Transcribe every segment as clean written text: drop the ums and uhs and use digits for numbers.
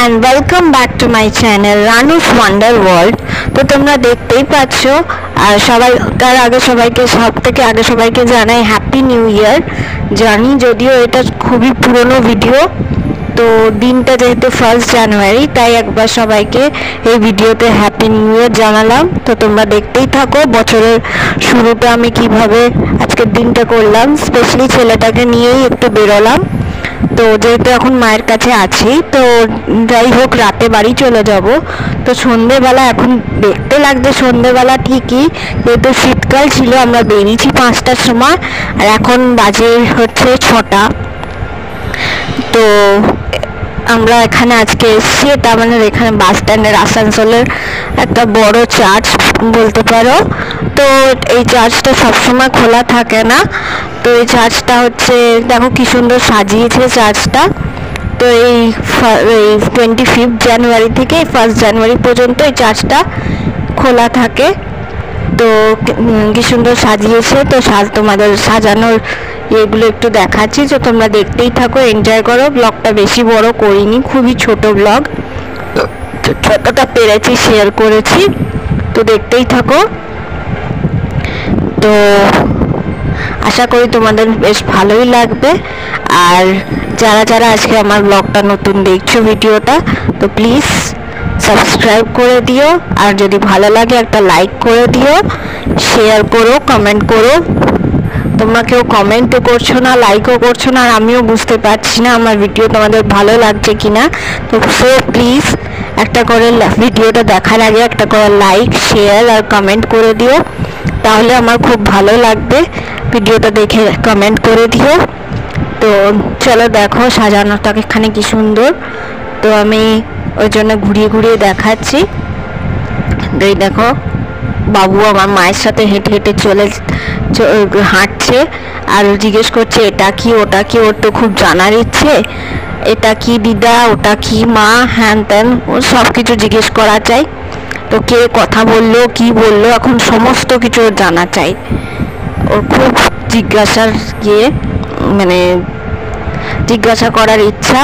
and welcome back to my channel Ranu's Wonder World। তো তোমরা দেখতেই পাচ্ছ আর সবাই তার আগে সবাইকে জানাই হ্যাপি নিউ ইয়ার। জানি যদিও এটা খুবই পুরনো ভিডিও, তো দিনটা যেহেতু 1 জানুয়ারি তাই একবার সবাইকে এই ভিডিওতে হ্যাপি নিউ ইয়ার জানালাম। তো তোমরা দেখতেই থাকো বছরের শুরুটা আমি কিভাবে আজকের দিনটা করলাম। স্পেশালি ছেলেটাকে নিয়েই একটু বেরোলাম, তো যেহেতু এখন মায়ের কাছে আছি, তো যাই হোক রাতে বাড়ি চলে যাব। তো সন্ধেবেলা এখন দেখতে লাগছে সন্ধেবেলা ঠিকই, যেহেতু শীতকাল ছিল আমরা বেরিয়েছি 5টার সময় আর এখন বাজে হচ্ছে 6টা। তো আমরা এখানে আজকে এসেছি, এটা আমাদের এখানে বাস স্ট্যান্ডের আসানসোলের একটা বড় চার্চ বলতে পারো। তো এই চার্চটা সবসময় খোলা থাকে না, তো এই চার্চটা হচ্ছে দেখো কি সুন্দর সাজিয়েছে চার্চটা। তো এই 25 জানুয়ারি থেকে 1 জানুয়ারি পর্যন্ত এই চার্চটা খোলা থাকে। তো কি সুন্দর সাজিয়েছে, তো তোমাদের সাজানোর এগুলো একটু দেখাচ্ছি, তো তোমরা দেখতেই থাকো, এনজয় করো। ব্লগটা বেশি বড় করিনি, খুবই ছোট ব্লগ, যতটা পেরেছি শেয়ার করেছি, তো দেখতেই থাকো। তো আশা করি তোমাদের বেশ ভালোই লাগবে। আর যারা আজকে আমার ব্লগটা নতুন দেখছো ভিডিওটা, তো প্লিজ সাবস্ক্রাইব করে দিও, আর যদি ভালো লাগে একটা লাইক করে দিও, শেয়ার করো, কমেন্ট করো। তোমরা কেউ কমেন্টও করছো না, লাইকও করছো না, আর আমিও বুঝতে পারছি না আমার ভিডিও তোমাদের ভালো লাগছে কিনা। তো প্লিজ একটা করে ভিডিওটা দেখার আগে একটা করে লাইক, শেয়ার আর কমেন্ট করে দিও, তাহলে আমার খুব ভালো লাগবে। ভিডিওটা দেখে কমেন্ট করে দিও। তো চলো দেখো সাজানোটা এখানে কি সুন্দর, তো আমি ওই জন্য ঘুরিয়ে দেখাচ্ছি। এই দেখো বাবু আমার মায়ের সাথে হেঁটে হাঁটছে আর জিজ্ঞেস করছে এটা কি ওটা কি, ওর তো খুব জানার ইচ্ছে, এটা কি দিদা, ওটা কি মা, হ্যান ত্যান ও সব কিছু জিজ্ঞেস করা চাই। তো কে কথা বললো কি বললো এখন সমস্ত কিছু ওর জানা চাই, ওর খুব জিজ্ঞাসা করার ইচ্ছা।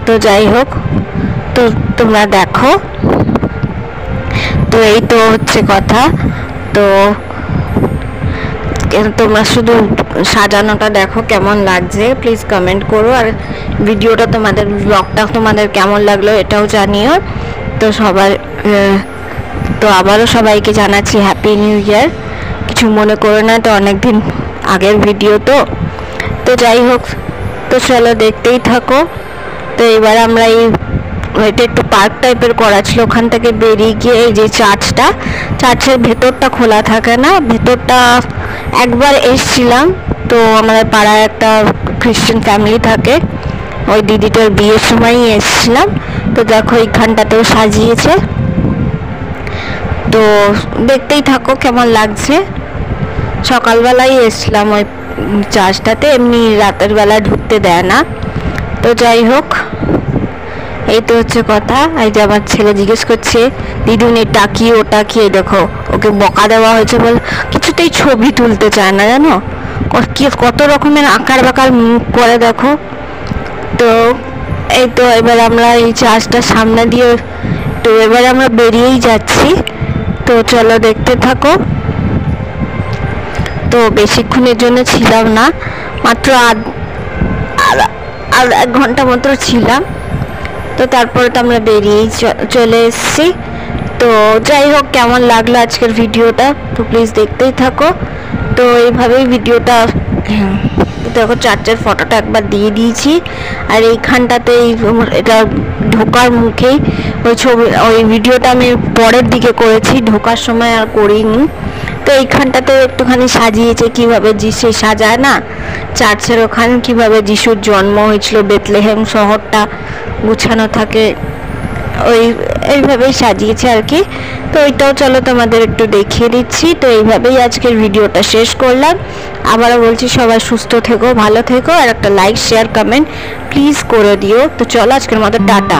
তো যাই হোক, তো তোমরা দেখো, তো এই তো হচ্ছে কথা। তো তোমরা শুধু সাজানোটা দেখো কেমন লাগছে, প্লিজ কমেন্ট করো, আর ভিডিওটা ব্লগটা তোমাদের কেমন লাগলো এটাও জানিও। তো তো আবারও সবাইকে জানাচ্ছি হ্যাপি নিউ ইয়ার। কিছু মনে করো না, তো অনেকদিন আগের ভিডিও তো যাই হোক, তো চলো দেখতেই থাকো। তো এবার আমরা এটা একটু পার্ক টাইপের করা ছিল, ওখান থেকে বেরিয়ে গিয়ে এই যে চার্চের ভেতরটা খোলা থাকে না, ভেতরটা একবার এসছিলাম। তো আমাদের পাড়ায় একটা খ্রিস্টান ফ্যামিলি থাকে, ওই দিদিটার বিয়ের সময়ই এসছিলাম। তো দেখো এইখানটাতেও সাজিয়েছে, তো দেখতেই থাকো কেমন লাগছে। সকালবেলায় এসছিলাম ওই চার্চটাতে, এমনি রাতের বেলা ঢুকতে দেয় না। তো যাই হোক, এই তো হচ্ছে কথা। এই যে আমার ছেলে জিজ্ঞেস করছে দিদুন এটা কি ওটা কি, দেখো ওকে বকা দেওয়া হয়েছে বলে কিছুতেই ছবি তুলতে চায় না, জানো কত রকমের আকার বাকার মুখ করে দেখো। তো এই তো এবার আমরা এই চার্চটার সামনে দিয়ে, তো এবার আমরা বেরিয়েই যাচ্ছি। তো চলো দেখতে থাকো। তো বেশিক্ষণের জন্য ছিলাম না, মাত্র আর 1 ঘন্টা মতো ছিলাম। তো তারপরে তো আমরা বেরিয়েই চলে এসেছি। তো যাই হোক, কেমন লাগলো আজকের ভিডিওটা, তো প্লিজ দেখতেই থাকো। তো এইভাবেই ভিডিওটা দেখো, চার্চের ফটোটা একবার দিয়ে দিয়েছি, আর এইখানটাতেই এটা ঢোকার মুখেই ওই ভিডিওটা আমি পরের দিকে করেছি, ঢোকার সময় আর করিনি। তো এইখানটাতে একটুখানি সাজিয়েছে কিভাবে যিশু সাজায় না চার্চের ওখানে, কিভাবে যিশুর জন্ম হয়েছিল, বেথলেহেম শহরটা গুছানো থাকে, এইভাবেই সাজিয়েছে আর কি। তো ওইটাও চলো তোমাদের একটু দেখিয়ে দিচ্ছি। তো এইভাবেই আজকের ভিডিওটা শেষ করলাম। আবারও বলছি সবাই সুস্থ থেকো, ভালো থেকো, আর একটা লাইক শেয়ার কমেন্ট প্লিজ করে দিও। তো চলো আজকের মতো টাটা।